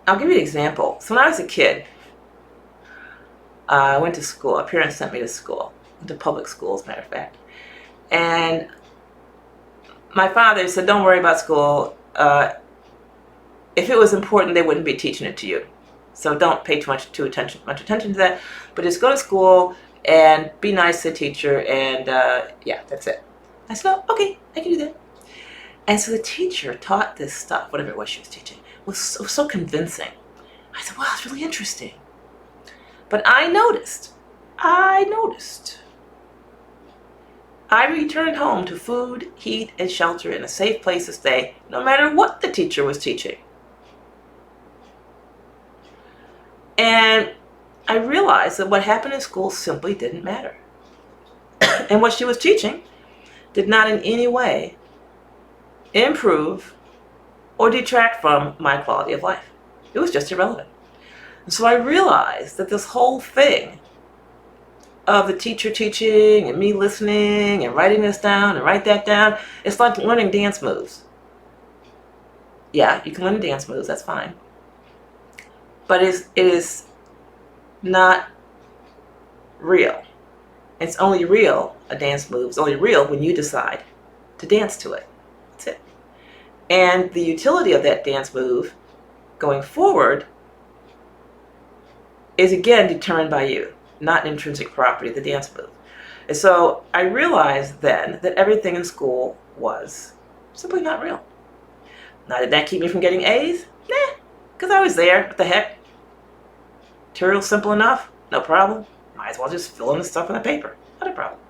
I'll give you an example. So when I was a kid, I went to school. My parents sent me to school, to public school, as a matter of fact. And my father said, don't worry about school. If it was important, they wouldn't be teaching it to you. So don't pay much attention to that. But just go to school and be nice to the teacher. And yeah, that's it. I said, oh, okay, I can do that. And so the teacher taught this stuff, whatever it was she was teaching, was so convincing. I said, wow, it's really interesting. But I noticed, I returned home to food, heat, and shelter and a safe place to stay, no matter what the teacher was teaching. And I realized that what happened in school simply didn't matter. And what she was teaching did not in any way improve or detract from my quality of life. It was just irrelevant. And so I realized that this whole thing of the teacher teaching and me listening and writing this down and write that down, it's like learning dance moves. Yeah, you can learn dance moves, that's fine. But it is not real. It's only real, a dance move is only real when you decide to dance to it. That's it. And the utility of that dance move going forward is again determined by you, not an intrinsic property of the dance move. And so I realized then that everything in school was simply not real. Now, did that keep me from getting A's? Nah, because I was there. What the heck? Material simple enough, no problem. Might as well just fill in the stuff on the paper. Not a problem.